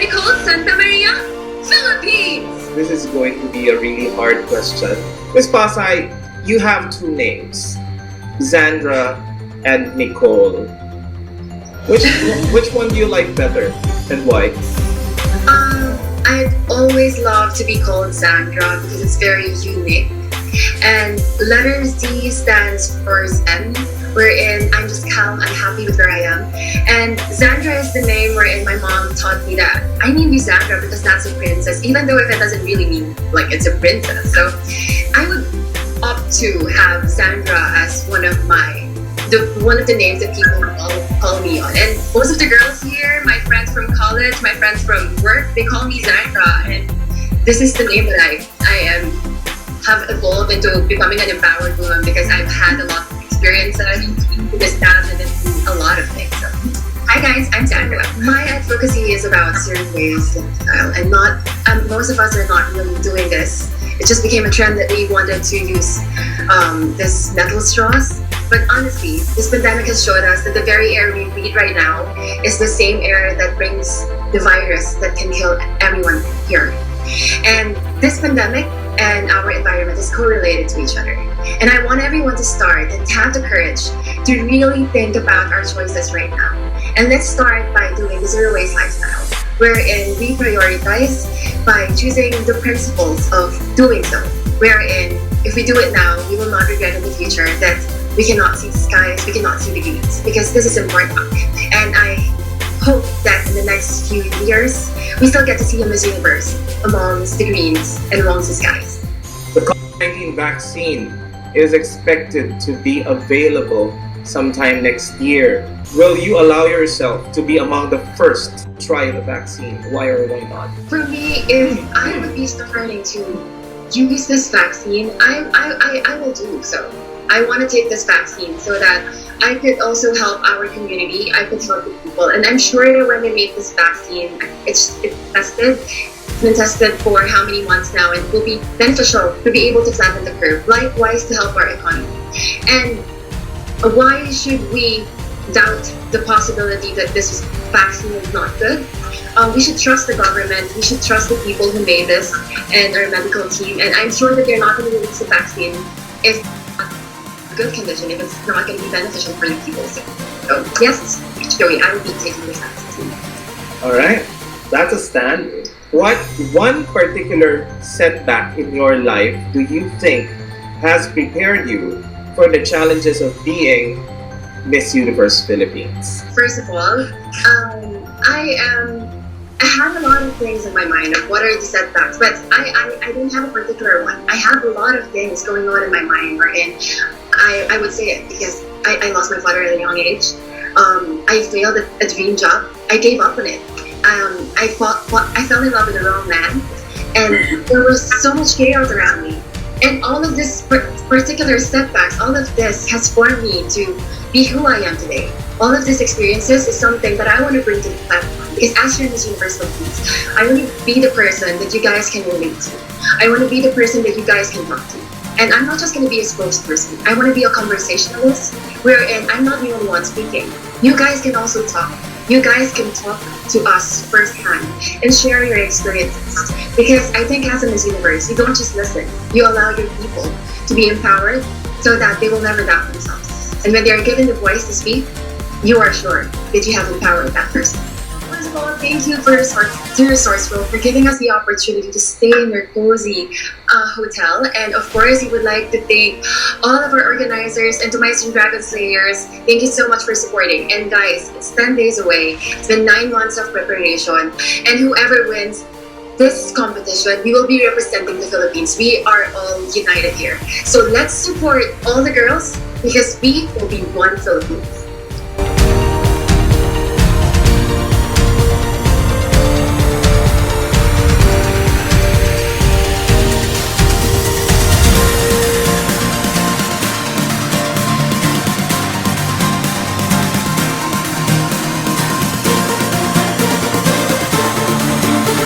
be called Santa Maria, Philippines? This is going to be a really hard question. Miss Pasay, you have two names, Zandra and Nicole. Which one do you like better and why? I'd always love to be called Zandra because it's very unique. And letter Z stands for Zen, wherein I'm just calm, I'm happy with where I am. And Zandra is the name wherein my mom taught me that I named you Zandra because that's a princess, even though if it doesn't really mean like it's a princess. So I would opt to have Zandra as one of the names that people call me on. And most of the girls here, my friends from college, my friends from work, they call me Zandra. And this is the name that I have evolved into becoming an empowered woman because I've had a lot of experiences in this town and in a lot of things. So, hi guys, I'm Zandra. My advocacy is about zero waste lifestyle, and most of us are not really doing this. It just became a trend that we wanted to use this metal straws. But honestly, this pandemic has showed us that the very air we breathe right now is the same air that brings the virus that can kill everyone here. And this pandemic and our environment is correlated to each other. And I want everyone to start and have the courage to really think about our choices right now. And let's start by doing the zero waste lifestyle, wherein we prioritize by choosing the principles of doing so. Wherein, if we do it now, we will not regret in the future that we cannot see the skies, we cannot see the greens, because this is important. And I hope that in the next few years, we still get to see a Miss Universe amongst the greens and amongst the skies. The COVID-19 vaccine is expected to be available sometime next year. Will you allow yourself to be among the first to try the vaccine? Why or why not? For me, if I would be starting to use this vaccine, I will do so. I want to take this vaccine so that I could also help our community, I could help the people. And I'm sure that when they make this vaccine, it's tested. It's been tested for how many months now, and will be beneficial to be able to flatten the curve. Likewise, to help our economy. And why should we doubt the possibility that this vaccine is not good? We should trust the government, we should trust the people who made this and our medical team. And I'm sure that they're not going to release the vaccine if good condition, if it's not going to be beneficial for the people. So yes, Joey, I will be taking this vaccine. Alright, that's a stand. What one particular setback in your life do you think has prepared you for the challenges of being Miss Universe Philippines? First of all, I have a lot of things in my mind of what are the setbacks, but I don't have a particular one. I have a lot of things going on in my mind wherein I would say it because I lost my father at a young age. I failed at a dream job. I gave up on it. I fell in love with the wrong man, and there was so much chaos around me. And all of this particular setbacks, all of this has formed me to be who I am today. All of these experiences is something that I want to bring to the platform because as your Miss Universe Philippines, I want to be the person that you guys can relate to. I want to be the person that you guys can talk to. And I'm not just going to be a spokesperson. I want to be a conversationalist wherein I'm not the only one speaking. You guys can also talk. You guys can talk to us firsthand and share your experiences. Because I think as a Miss Universe, you don't just listen. You allow your people to be empowered so that they will never doubt themselves. And when they are given the voice to speak, you are sure that you have empowered that person. First of all, thank you to Resourceful for giving us the opportunity to stay in your cozy hotel. And of course, we would like to thank all of our organizers and to my Dragon Slayers. Thank you so much for supporting. And guys, it's 10 days away. It's been 9 months of preparation. And whoever wins this competition, we will be representing the Philippines. We are all united here. So let's support all the girls because we will be one Philippines.